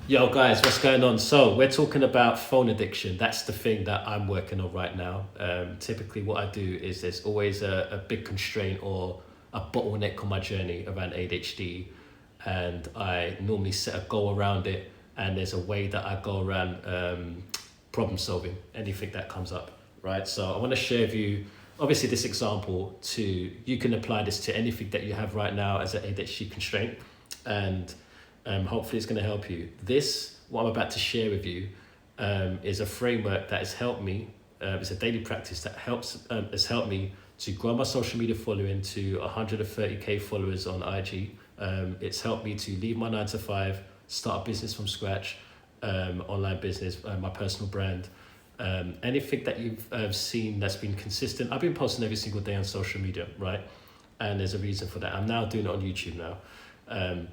Yo, guys, what's going on? So, we're talking about phone addiction. That's the thing that I'm working on right now. Typically, what I do is there's always a big constraint or a bottleneck on my journey around ADHD, and I normally set a goal around it. And there's a way that I go around problem solving anything that comes up, right? So, I want to share with you, obviously, this example to you can apply this to anything that you have right now as an ADHD constraint, and hopefully it's going to help you. What I'm about to share with you, is a framework that has helped me. It's a daily practice that has helped me to grow my social media following to 130k followers on IG. It's helped me to leave my 9 to 5, start a business from scratch, online business, my personal brand. Anything that you've seen that's been consistent. I've been posting every single day on social media, right? And there's a reason for that. I'm now doing it on YouTube now.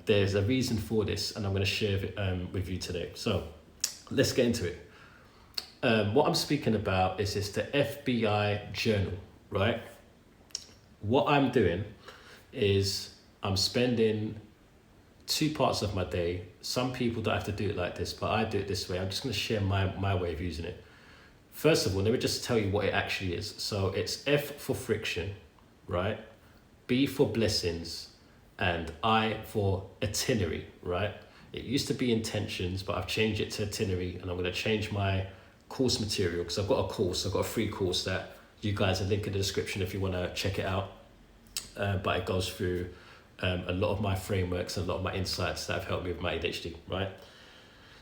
There's a reason for this, and I'm going to share it with you today. So let's get into it. What I'm speaking about is the FBI journal, right? What I'm doing is I'm spending 2 parts of my day. Some people don't have to do it like this, but I do it this way. I'm just going to share my way of using it. First of all, let me just tell you what it actually is. So it's F for friction, right? B for blessings, and I for itinerary, right? It used to be intentions, but I've changed it to itinerary, and I'm going to change my course material because I've got a free course that you guys are linked in the description if you want to check it out. But it goes through a lot of my frameworks and a lot of my insights that have helped me with my ADHD, right?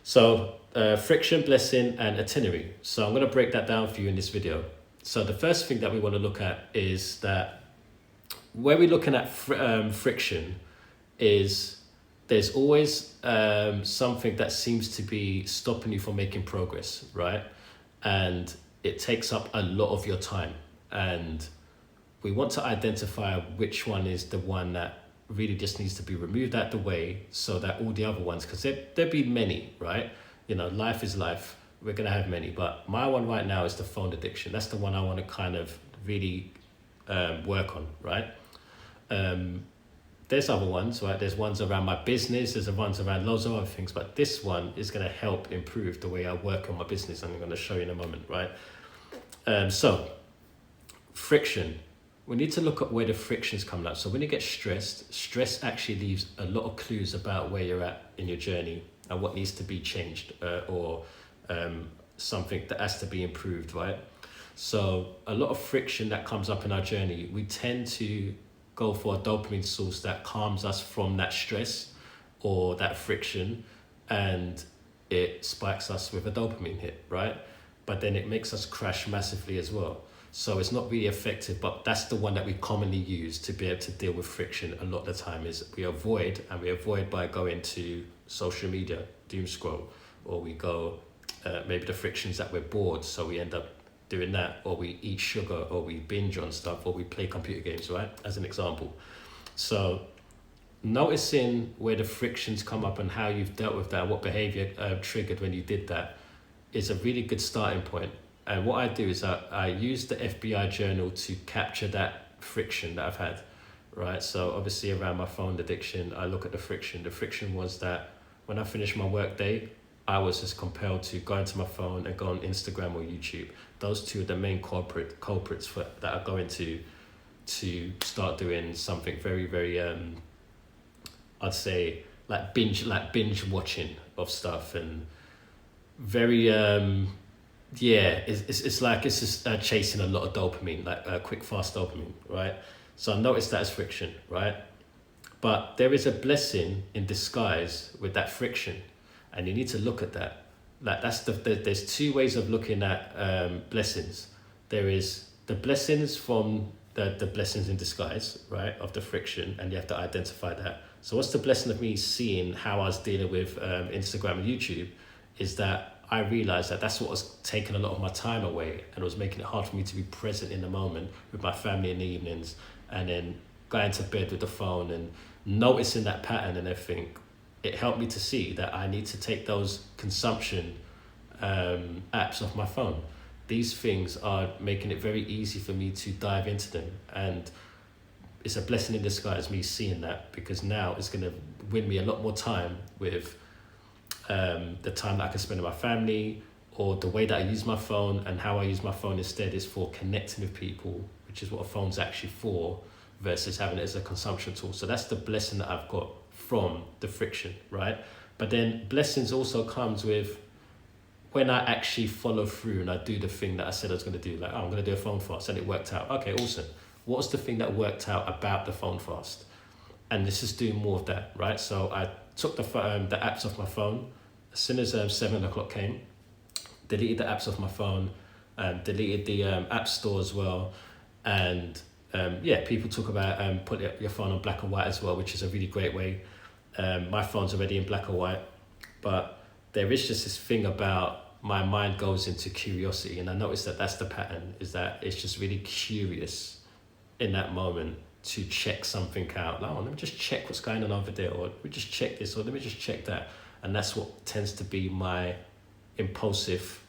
So friction, blessing, and itinerary. So I'm going to break that down for you in this video. So the first thing that we want to look at is that where we're looking at friction is there's always something that seems to be stopping you from making progress, right? And it takes up a lot of your time. And we want to identify which one is the one that really just needs to be removed out the way so that all the other ones, because there'd be many, right? You know, life is life. We're going to have many. But my one right now is the phone addiction. That's the one I want to kind of really work on, right? There's other ones, right? There's ones around my business, there's ones around loads of other things, but this one is going to help improve the way I work on my business, and I'm going to show you in a moment, right? So friction, we need to look at where the friction's coming up. So when you get stress actually leaves a lot of clues about where you're at in your journey and what needs to be changed, or something that has to be improved, right? So a lot of friction that comes up in our journey, we tend to go for a dopamine source that calms us from that stress or that friction, and it spikes us with a dopamine hit, right? But then it makes us crash massively as well. So it's not really effective, but that's the one that we commonly use to be able to deal with friction a lot of the time. Is we avoid by going to social media, doom scroll, or we go, maybe the frictions that we're bored, so we end up doing that, or we eat sugar, or we binge on stuff, or we play computer games, right? As an example. So noticing where the frictions come up and how you've dealt with that, what behavior triggered when you did that, is a really good starting point. And what I do is I use the FBI journal to capture that friction that I've had, right? So obviously around my phone addiction, I look at the friction. The friction was that when I finished my work day, I was just compelled to go into my phone and go on Instagram or YouTube. Those two are the main culprits that are going to start doing something very, very, I'd say like binge watching of stuff, and very, it's like it's just chasing a lot of dopamine, like quick, fast dopamine, right? So I noticed that as friction, right? But there is a blessing in disguise with that friction, and you need to look at that. Like there's 2 ways of looking at blessings. There is the blessings from the blessings in disguise, right, of the friction, and you have to identify that. So what's the blessing of me seeing how I was dealing with Instagram and YouTube is that I realized that that's what was taking a lot of my time away, and it was making it hard for me to be present in the moment with my family in the evenings, and then going to bed with the phone and noticing that pattern and everything. It helped me to see that I need to take those consumption apps off my phone. These things are making it very easy for me to dive into them, and it's a blessing in disguise me seeing that, because now it's going to win me a lot more time with the time that I can spend with my family, or the way that I use my phone, and how I use my phone instead is for connecting with people, which is what a phone's actually for, versus having it as a consumption tool. So that's the blessing that I've got from the friction, right? But then blessings also comes with when I actually follow through and I do the thing that I said I was going to do. Like, oh, I'm going to do a phone fast, and it worked out. Okay, awesome. What's the thing that worked out about the phone fast? And this is doing more of that, right? So I took the apps off my phone as soon as 7 o'clock came, deleted the apps off my phone, deleted the app store as well. And people talk about put your phone on black and white as well, which is a really great way. My phone's already in black and white, but there is just this thing about my mind goes into curiosity, and I noticed that that's the pattern, is that it's just really curious in that moment to check something out. Like, oh, let me just check what's going on over there, or let me just check this, or let me just check that. And that's what tends to be my impulsive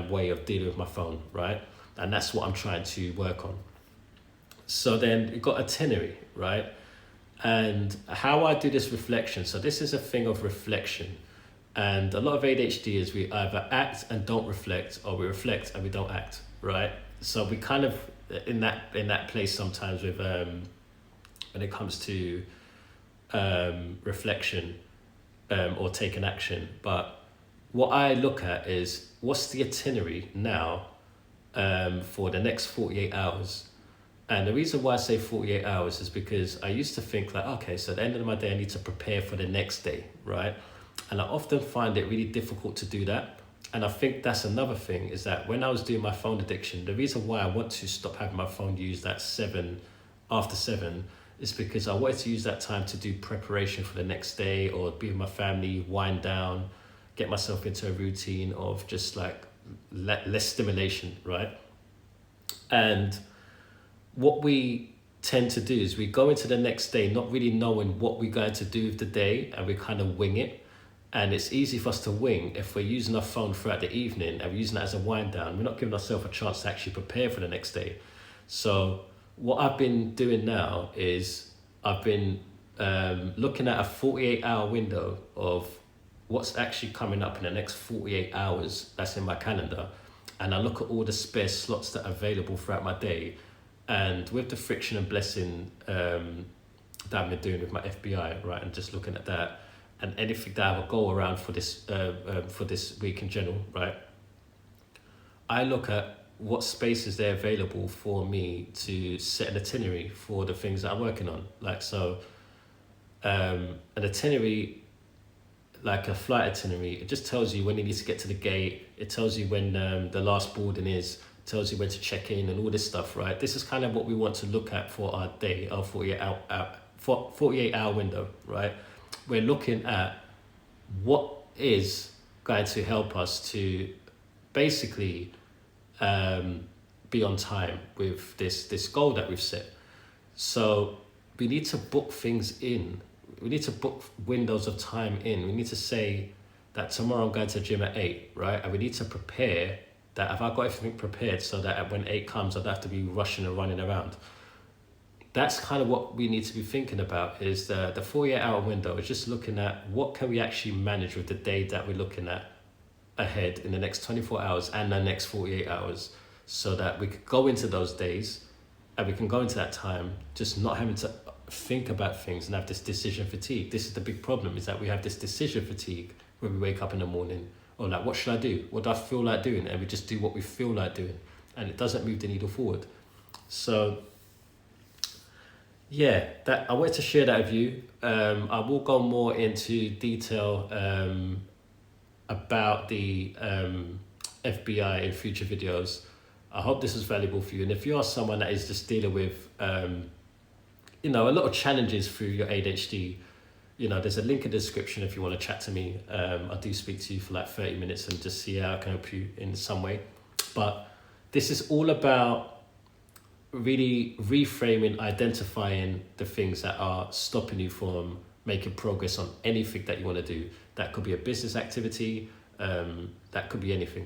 way of dealing with my phone, right? And that's what I'm trying to work on. So then you've got itinerary, right? And how I do this reflection. So this is a thing of reflection. And a lot of ADHD is we either act and don't reflect, or we reflect and we don't act, right? So we kind of in that place sometimes with when it comes to reflection or taking action. But what I look at is what's the itinerary now for the next 48 hours. And the reason why I say 48 hours is because I used to think like, okay, so at the end of my day, I need to prepare for the next day, right? And I often find it really difficult to do that. And I think that's another thing, is that when I was doing my phone addiction, the reason why I want to stop having my phone used at after 7, is because I wanted to use that time to do preparation for the next day, or be with my family, wind down, get myself into a routine of just like less stimulation, right? And what we tend to do is we go into the next day not really knowing what we're going to do with the day, and we kind of wing it. And it's easy for us to wing if we're using our phone throughout the evening and we're using that as a wind down. We're not giving ourselves a chance to actually prepare for the next day. So what I've been doing now is I've been looking at a 48-hour window of what's actually coming up in the next 48 hours that's in my calendar. And I look at all the spare slots that are available throughout my day. And with the friction and blessing that I've been doing with my FBI, right, and just looking at that, and anything that I have a goal around for this week in general, right, I look at what space is there available for me to set an itinerary for the things that I'm working on. Like, so an itinerary, like a flight itinerary, it just tells you when you need to get to the gate. It tells you when the last boarding is, tells you when to check in and all this stuff, right? This is kind of what we want to look at for our day, our 48-hour window, right? We're looking at what is going to help us to basically be on time with this goal that we've set. So we need to book things in. We need to book windows of time in. We need to say that tomorrow I'm going to the gym at 8, right? And we need to prepare that if I've got everything prepared so that when 8 comes, I don't have to be rushing and running around. That's kind of what we need to be thinking about, is the 48-hour window is just looking at what can we actually manage with the day that we're looking at ahead in the next 24 hours and the next 48 hours, so that we could go into those days and we can go into that time just not having to think about things and have this decision fatigue. This is the big problem, is that we have this decision fatigue when we wake up in the morning, or like, what should I do? What do I feel like doing? And we just do what we feel like doing, and it doesn't move the needle forward. So yeah, that I wanted to share that with you. I will go more into detail about the FBI in future videos. I hope this is valuable for you. And if you are someone that is just dealing with, a lot of challenges through your ADHD, there's a link in the description if you want to chat to me. I do speak to you for like 30 minutes and just see how I can help you in some way. But this is all about really reframing, identifying the things that are stopping you from making progress on anything that you want to do. That could be a business activity, that could be anything.